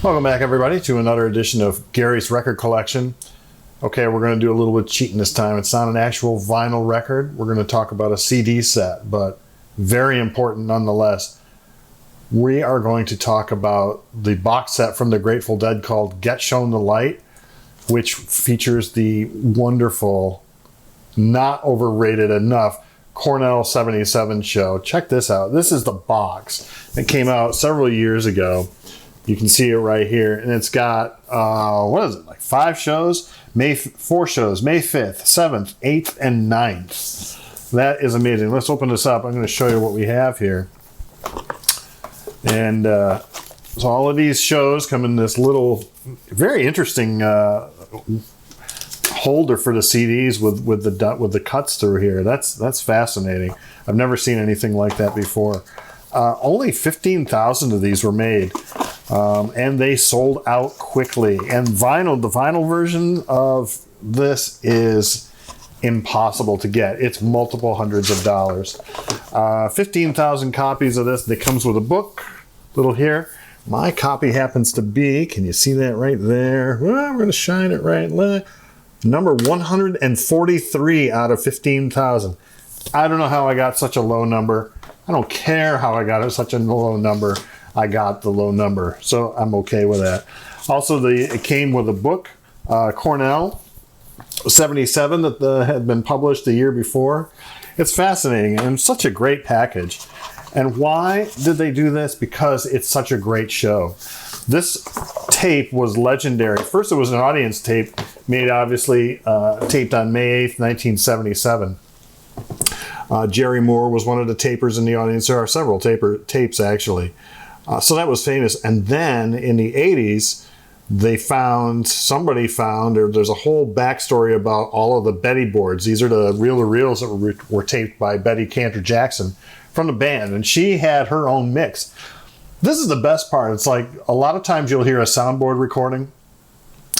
Welcome back, everybody, to another edition of Gary's Record Collection. Okay, we're going to do a little bit of cheating this time. It's not an actual vinyl record. We're going to talk about a CD set, but very important nonetheless. We are going to talk about the box set from the Grateful Dead called Get Shown the Light, which features the wonderful, not overrated enough, Cornell 77 show. Check this out. This is the box. It came out several years ago. You can see it right here. And it's got, like 5 shows? 4 shows, May 5th, 7th, 8th, and 9th. That is amazing. Let's open this up. I'm going to show you what we have here. And so all of these shows come in this little, very interesting holder for the CDs with the cuts through here. That's fascinating. I've never seen anything like that before. Only 15,000 of these were made, and they sold out quickly. And the vinyl version of this is impossible to get. It's multiple hundreds of dollars. 15,000 copies of this. It comes with a book, little here. My copy happens to be, can you see that right there? Well, we're going to shine it right there. Number 143 out of 15,000. I don't know how I got such a low number. I don't care how I got such a low number. I got the low number, so I'm okay with that. Also, it came with a book, Cornell 77, that had been published the year before. It's fascinating and such a great package. And why did they do this? Because it's such a great show. This tape was legendary. First, it was an audience tape, made obviously, taped on May 8th, 1977. Jerry Moore was one of the tapers in the audience. There are several tapes, actually. So that was famous. And then in the 80s, somebody found, there's a whole backstory about all of the Betty boards. These are the reel-to-reels that were taped by Betty Cantor-Jackson from the band. And she had her own mix. This is the best part. It's like a lot of times you'll hear a soundboard recording,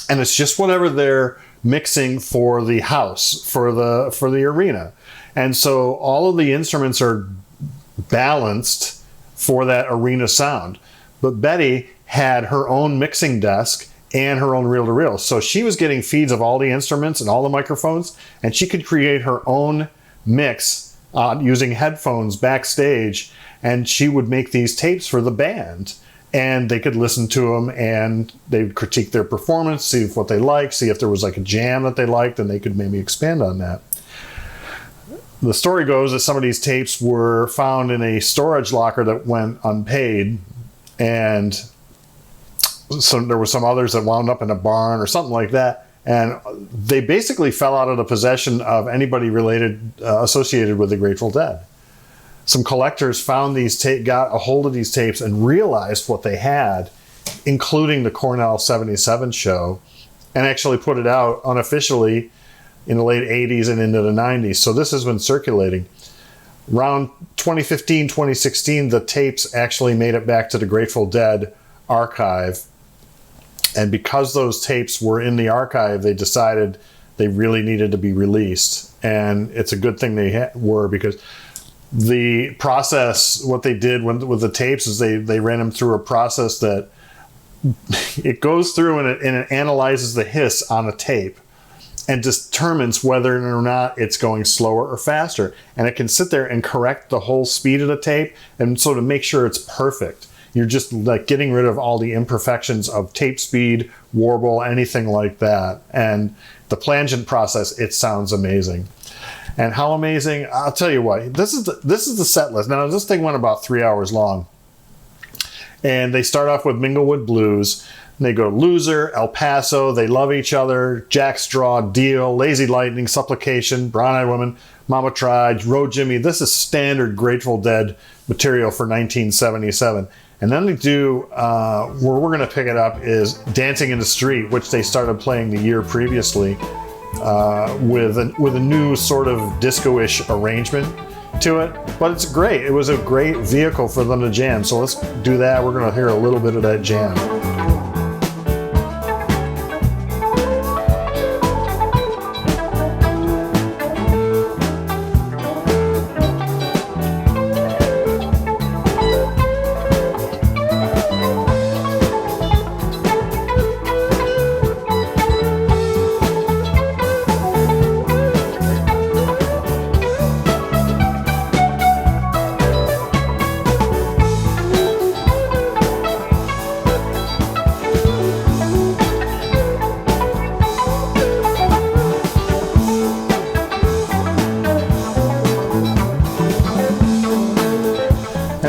and it's just whatever they're mixing for the house, for the arena. And so all of the instruments are balanced for that arena sound. But Betty had her own mixing desk and her own reel-to-reel. So she was getting feeds of all the instruments and all the microphones, and she could create her own mix using headphones backstage, and she would make these tapes for the band. And they could listen to them, and they would critique their performance, see what they liked, see if there was like a jam that they liked, and they could maybe expand on that. The story goes that some of these tapes were found in a storage locker that went unpaid, and so there were some others that wound up in a barn or something like that, and they basically fell out of the possession of anybody associated with the Grateful Dead. Some collectors found these got a hold of these tapes and realized what they had, including the Cornell 77 show, and actually put it out unofficially in the late 80s and into the 90s. So this has been circulating. Around 2015, 2016, the tapes actually made it back to the Grateful Dead archive. And because those tapes were in the archive, they decided they really needed to be released. And it's a good thing they were, because the process, what they did with the tapes is they ran them through a process that it goes through and it analyzes the hiss on a tape and determines whether or not it's going slower or faster. And it can sit there and correct the whole speed of the tape, and so to make sure it's perfect. You're just like getting rid of all the imperfections of tape speed, warble, anything like that. And the plangent process, it sounds amazing. And how amazing, I'll tell you what, this is the set list. Now, this thing went about 3 hours long. And they start off with Minglewood Blues. They go Loser, El Paso, They Love Each Other, Jackstraw, Deal, Lazy Lightning, Supplication, Brown Eyed Woman, Mama Tried, Road Jimmy. This is standard Grateful Dead material for 1977. And then they do, where we're going to pick it up is Dancing in the Street, which they started playing the year previously with a new sort of disco-ish arrangement to it. But it's great. It was a great vehicle for them to jam. So let's do that. We're going to hear a little bit of that jam.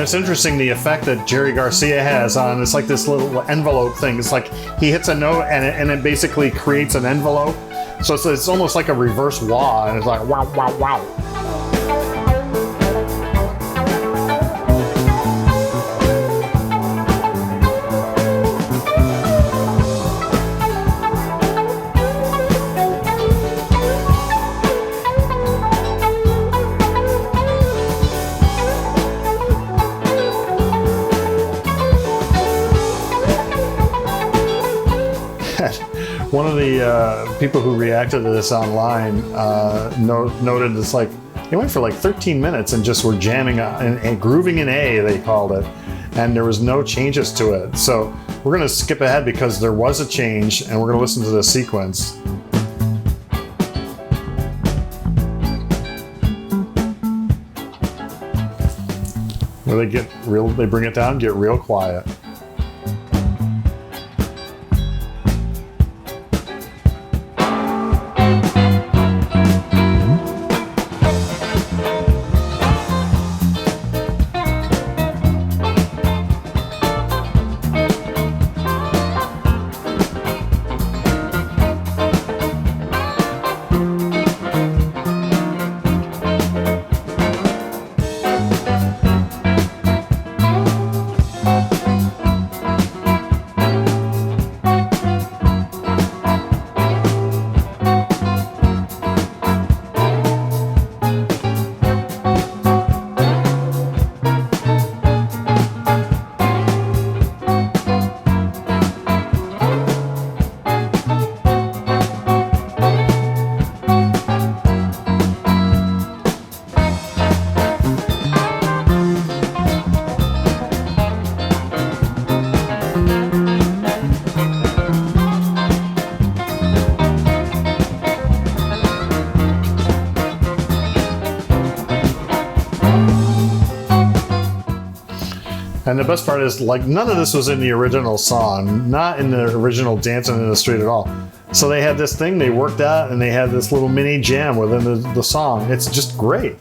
it's interesting the effect that Jerry Garcia has on. It's like this little envelope thing. It's like he hits a note and it basically creates an envelope. So it's almost like a reverse wah, and it's like wow, wow, wow. One of the people who reacted to this online noted it's like they went for like 13 minutes and just were jamming and grooving in A, they called it, and there was no changes to it. So we're going to skip ahead because there was a change, and we're going to listen to the sequence. Where they bring it down, get real quiet. And the best part is, like, none of this was in the original song, not in the original Dancing in the Street at all. So they had this thing they worked out, and they had this little mini jam within the song. It's just great.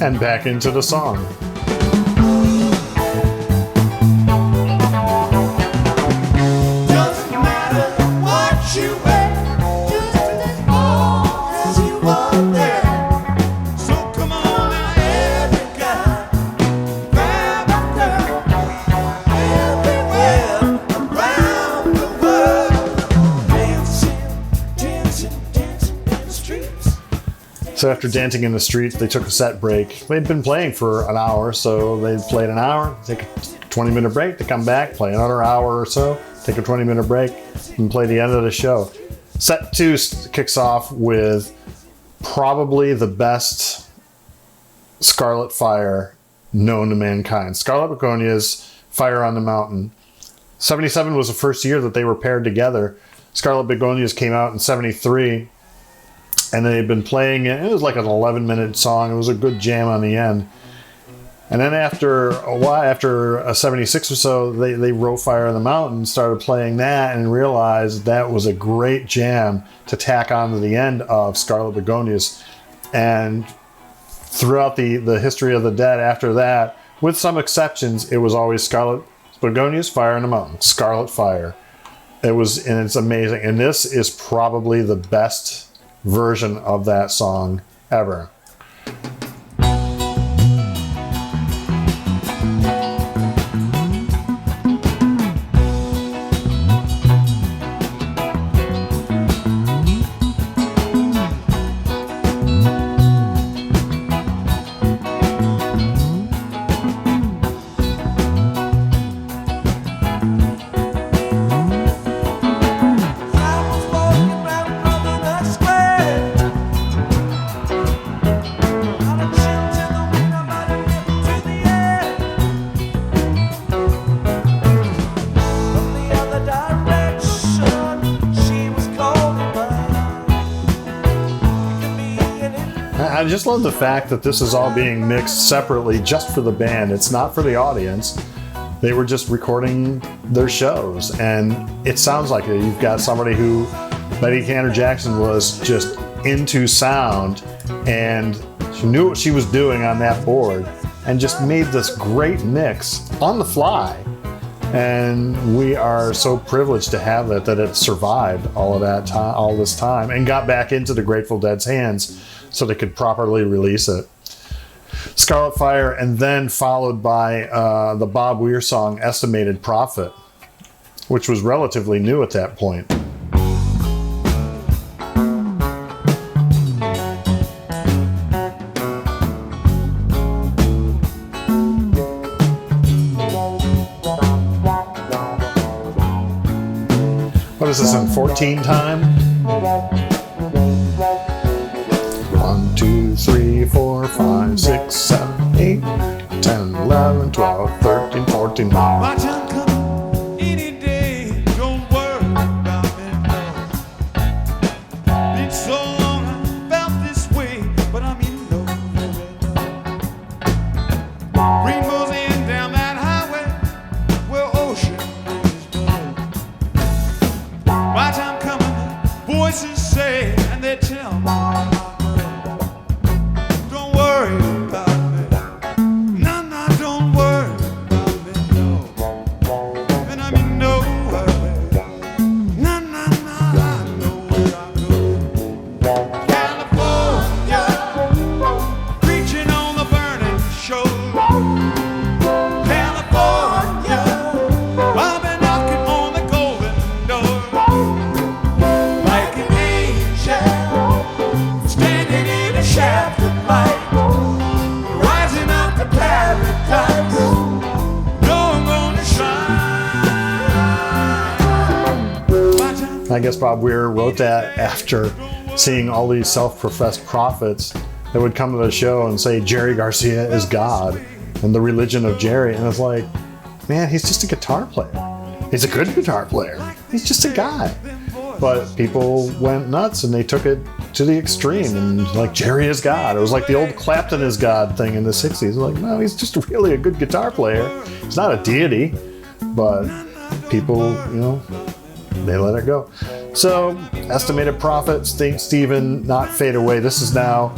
And back into the song. Doesn't matter what you wear, just as long as you are there. So come on now, every guy, grab a girl, everywhere around the world, dancing in the streets. So after dancing in the streets, they took a set break. They'd been playing for an hour, so they played an hour, take a 20-minute break, they come back, play another hour or so, take a 20-minute break, and play the end of the show. Set 2 kicks off with probably the best Scarlet Fire known to mankind. Scarlet Begonias, Fire on the Mountain. 77 was the first year that they were paired together. Scarlet Begonias came out in 73. And they'd been playing it. It was like an 11-minute song. It was a good jam on the end. And then after a while, after a 76 or so, they wrote Fire on the Mountain, started playing that, and realized that was a great jam to tack on to the end of Scarlet Begonias. And throughout the history of the Dead after that, with some exceptions, it was always Scarlet Begonias, Fire on the Mountain, Scarlet Fire. And it's amazing. And this is probably the best version of that song ever. I was walking around Promenade Square. just love the fact that this is all being mixed separately just for the band. It's not for the audience. They were just recording their shows, and it sounds like it. You've got somebody who, Betty Cantor-Jackson, was just into sound, and she knew what she was doing on that board, and just made this great mix on the fly. And we are so privileged to have that it survived all of that time, all this time, and got back into the Grateful Dead's hands so they could properly release it. Scarlet Fire, and then followed by the Bob Weir song Estimated Profit, which was relatively new at that point. What is this, in 14 time? 1, 2, 3, 4, 5, 6, 7, 8, 10, 11, 12, 13, 14. My time coming any day. Don't worry about me, no. Been so long I felt this way, but I'm in love. Rainbows in down that highway where ocean is blue. My time coming, voices say and they tell me. Don't worry about me. No, no, don't worry about me, no. And I'm in no hurry. No, no, no, I know where I go. California, preaching on the burning shore. California, I've been knocking on the golden door. Like an angel, standing in a shaft of light, rising up to paradise. No, I'm gonna shine. My time I guess Bob Weir wrote that after seeing all these self-professed prophets that would come to the show and say Jerry Garcia is God and the religion of Jerry. And it's like, man, he's just a guitar player. He's a good guitar player. He's just a guy. But people went nuts and they took it to the extreme, and like, Jerry is God. It was like the old Clapton is God thing in the 60s. Like, no, he's just really a good guitar player. He's not a deity, but people, you know, they let it go. So, Estimated Profit, St. Stephen, Not Fade Away. This is now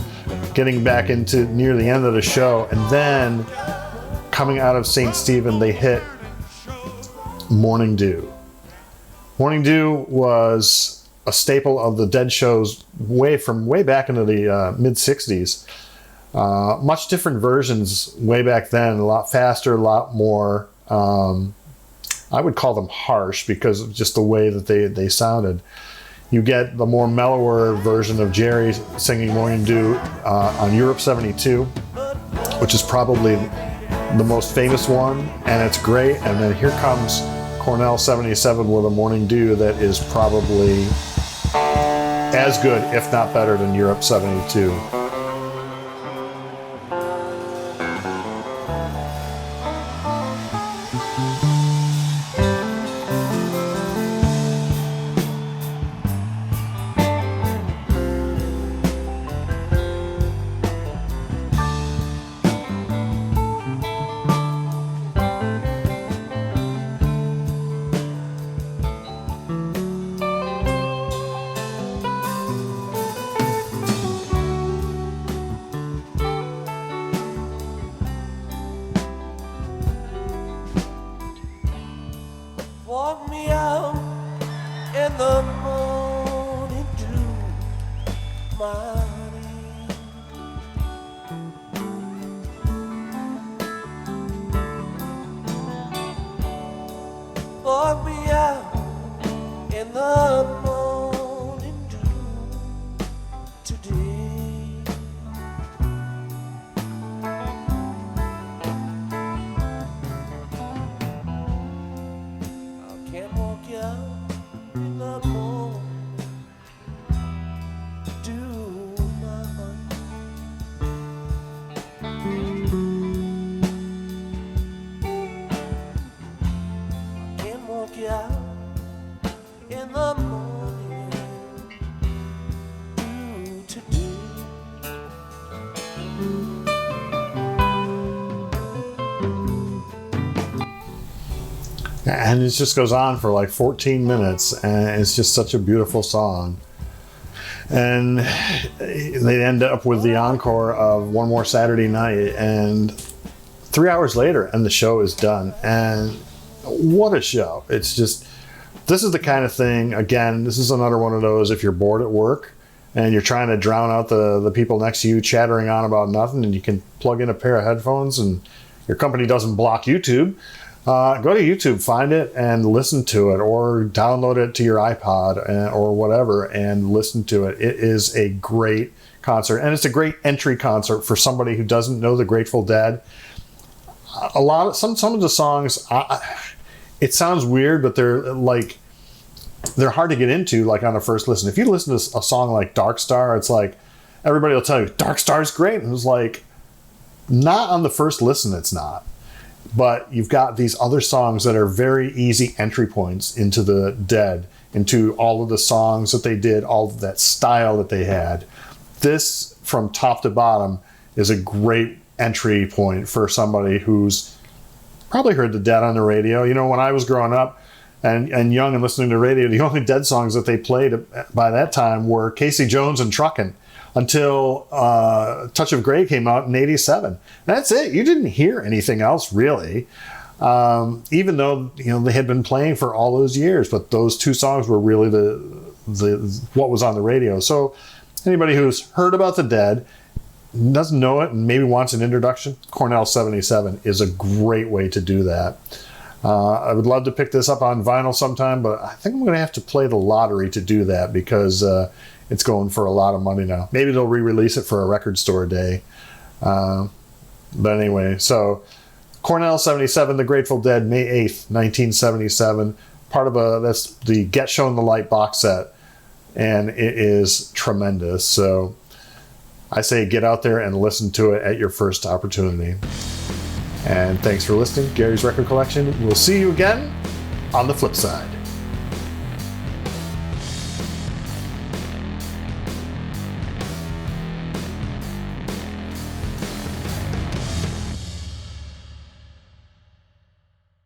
getting back into near the end of the show. And then, coming out of St. Stephen, they hit Morning Dew. Morning Dew was a staple of the Dead shows way back into the mid-60s. Much different versions way back then, a lot faster, a lot more, I would call them harsh because of just the way that they sounded. You get the more mellower version of Jerry singing Morning Dew on Europe 72, which is probably the most famous one, and it's great. And then here comes Cornell 77 with a Morning Dew that is probably as good, if not better, than Europe 72. And it just goes on for like 14 minutes, and it's just such a beautiful song. And they end up with the encore of One More Saturday Night, and 3 hours later, and the show is done. And what a show. It's just, this is the kind of thing, again, this is another one of those, if you're bored at work and you're trying to drown out the people next to you chattering on about nothing, and you can plug in a pair of headphones and your company doesn't block YouTube, go to YouTube, find it, and listen to it, or download it to your iPod or whatever, and listen to it. It is a great concert, and it's a great entry concert for somebody who doesn't know the Grateful Dead. Some of the songs, it sounds weird, but they're hard to get into, like on a first listen. If you listen to a song like Dark Star, it's like everybody will tell you Dark Star's great, and it's like, not on the first listen, it's not. But you've got these other songs that are very easy entry points into the Dead, into all of the songs that they did, all of that style that they had. This, from top to bottom, is a great entry point for somebody who's probably heard the Dead on the radio. You know, when I was growing up and young and listening to radio, the only Dead songs that they played by that time were Casey Jones and Truckin', until Touch of Grey came out in '87. That's it. You didn't hear anything else, really. Even though, you know, they had been playing for all those years, but those two songs were really the what was on the radio. So anybody who's heard about the Dead, doesn't know it, and maybe wants an introduction, Cornell 77 is a great way to do that. I would love to pick this up on vinyl sometime, but I think I'm going to have to play the lottery to do that, because it's going for a lot of money now. Maybe they'll re-release it for a record store day. But anyway, so Cornell 77, The Grateful Dead, May 8th, 1977. Part of that's the Get Shown the Light box set, and it is tremendous. So I say get out there and listen to it at your first opportunity. And thanks for listening. Gary's Record Collection. We'll see you again on the flip side.